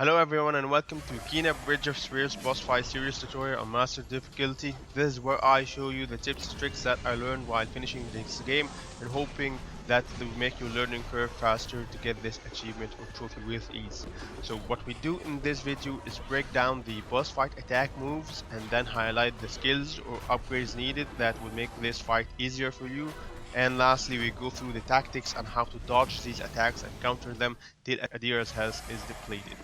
Hello everyone and welcome to Kina Bridge of Spheres boss fight series tutorial on master difficulty. This is where I show you the tips and tricks that I learned while finishing this game and hoping that they will make your learning curve faster to get this achievement or trophy with ease. So what we do in this video is break down the boss fight attack moves and then highlight the skills or upgrades needed that will make this fight easier for you. And lastly, we go through the tactics and how to dodge these attacks and counter them till Adira's health is depleted.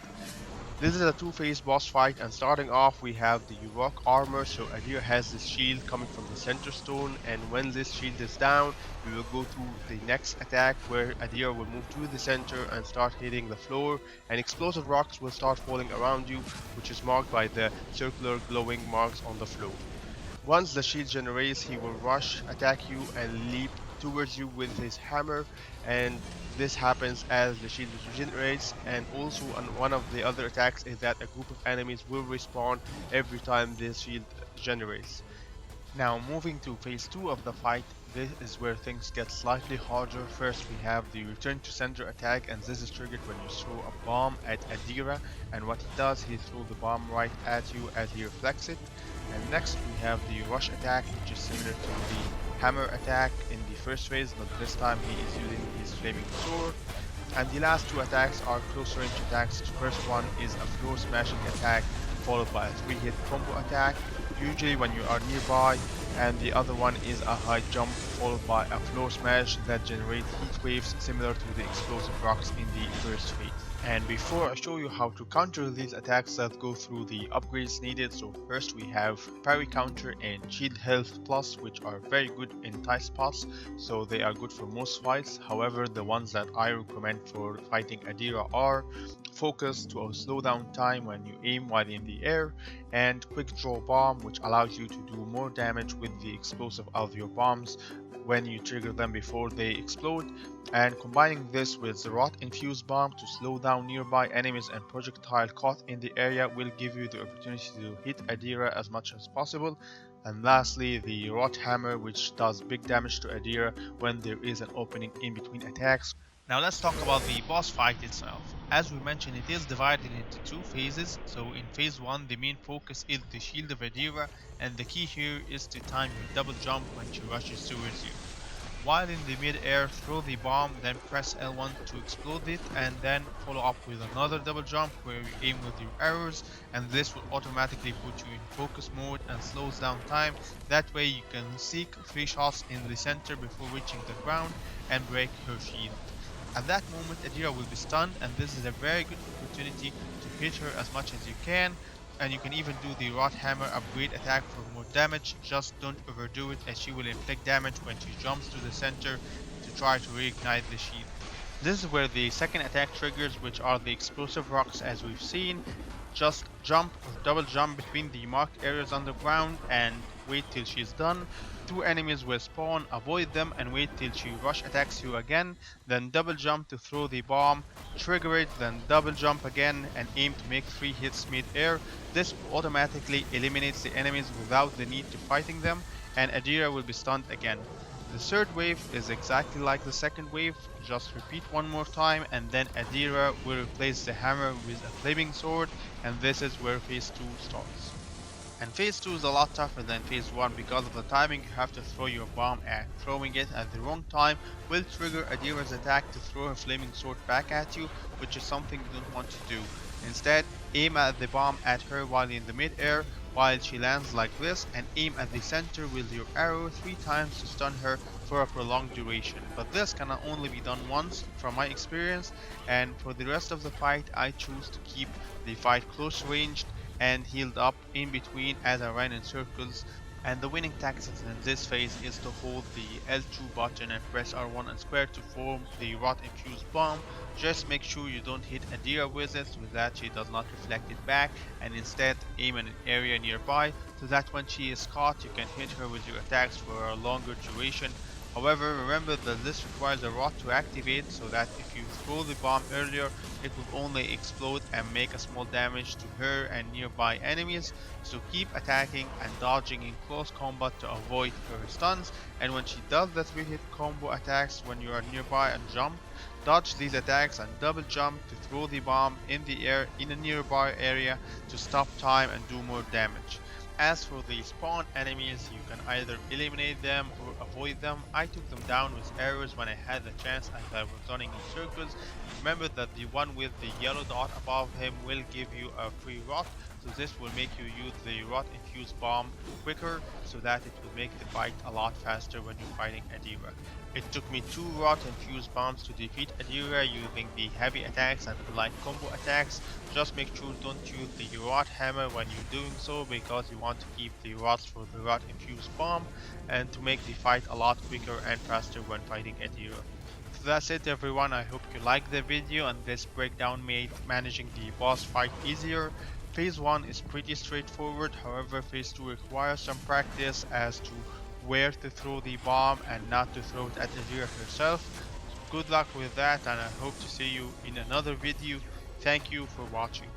This is a two-phase boss fight, and starting off we have the rock armor. So Adira has this shield coming from the center stone, and when this shield is down we will go to the next attack where Adira will move to the center and start hitting the floor, and explosive rocks will start falling around you, which is marked by the circular glowing marks on the floor. Once the shield generates, he will rush, attack you, and leap towards you with his hammer, and this happens as the shield regenerates. And also on one of the other attacks is that a group of enemies will respawn every time this shield generates. Now moving to phase 2 of the fight, this is where things get slightly harder. First we have the return to sender attack, and this is triggered when you throw a bomb at Adira, and what he does, he throws the bomb right at you as he reflects it. And next we have the rush attack, which is similar to the hammer attack in the first phase, but this time he is using his flaming sword. And the last two attacks are close range attacks. The first one is a floor smashing attack followed by a 3-hit combo attack, usually when you are nearby, and the other one is a high jump followed by a floor smash that generates heat waves similar to the explosive rocks in the first phase. And before I show you how to counter these attacks, let's go through the upgrades needed. So first we have parry counter and shield health plus, which are very good in tight spots, so they are good for most fights. However, the ones that I recommend for fighting Adira are focus to slow down time when you aim while in the air, and quick draw bomb, which allows you to do more damage with the explosive of your bombs when you trigger them before they explode, and combining this with the rot infused bomb to slow down nearby enemies and projectile caught in the area will give you the opportunity to hit Adira as much as possible. And lastly, the rot hammer, which does big damage to Adira when there is an opening in between attacks. Now let's talk about the boss fight itself. As we mentioned, it is divided into two phases. So in phase 1 the main focus is the shield of Adira, and the key here is to time your double jump when she rushes towards you. While in the mid-air, throw the bomb, then press L1 to explode it, and then follow up with another double jump where you aim with your arrows, and this will automatically put you in focus mode and slows down time. That way you can seek 3 shots in the center before reaching the ground and break her shield. At that moment Adira will be stunned, and this is a very good opportunity to hit her as much as you can, and you can even do the rot hammer upgrade attack for more damage. Just don't overdo it, as she will inflict damage when she jumps to the center to try to reignite the shield. This is where the second attack triggers, which are the explosive rocks as we've seen. Just jump or double jump between the marked areas underground and wait till she's done. 2 enemies will spawn, avoid them and wait till she rush attacks you again, then double jump to throw the bomb, trigger it, then double jump again and aim to make 3 hits mid-air. This automatically eliminates the enemies without the need to fighting them, and Adira will be stunned again. The third wave is exactly like the second wave, just repeat one more time, and then Adira will replace the hammer with a flaming sword, and this is where phase 2 starts. And phase 2 is a lot tougher than phase 1 because of the timing you have to throw your bomb at. Throwing it at the wrong time will trigger Adira's attack to throw her flaming sword back at you, which is something you don't want to do. Instead, aim at the bomb at her while in the mid-air while she lands like this, and aim at the center with your arrow 3 times to stun her for a prolonged duration. But this can only be done once from my experience, and for the rest of the fight I choose to keep the fight close ranged and healed up in between as I ran in circles. And the winning tactics in this phase is to hold the L2 button and press R1 and square to form the rot infused bomb. Just make sure you don't hit Adira with it, so that she does not reflect it back, and instead aim in an area nearby so that when she is caught you can hit her with your attacks for a longer duration. However, remember that this requires a rod to activate, so that if you throw the bomb earlier, it will only explode and make a small damage to her and nearby enemies. So keep attacking and dodging in close combat to avoid her stuns, and when she does the 3-hit combo attacks when you are nearby and jump, dodge these attacks and double jump to throw the bomb in the air in a nearby area to stop time and do more damage. As for the spawn enemies, you can either eliminate them or avoid them. I took them down with arrows when I had the chance as I was running in circles. Remember that the one with the yellow dot above him will give you a free rot, so this will make you use the rot infused bomb quicker, so that it will make the fight a lot faster when you're fighting Adira. It took me 2 rot infused bombs to defeat Adira using the heavy attacks and the light combo attacks. Just make sure don't use the rot hammer when you're doing so, because you want to keep the rots for the rot infused bomb and to make the fight a lot quicker and faster when fighting Adira. So that's it everyone, I hope you liked the video and this breakdown made managing the boss fight easier. Phase 1 is pretty straightforward, however Phase 2 requires some practice as to where to throw the bomb and not to throw it at Adira herself. So good luck with that, and I hope to see you in another video. Thank you for watching.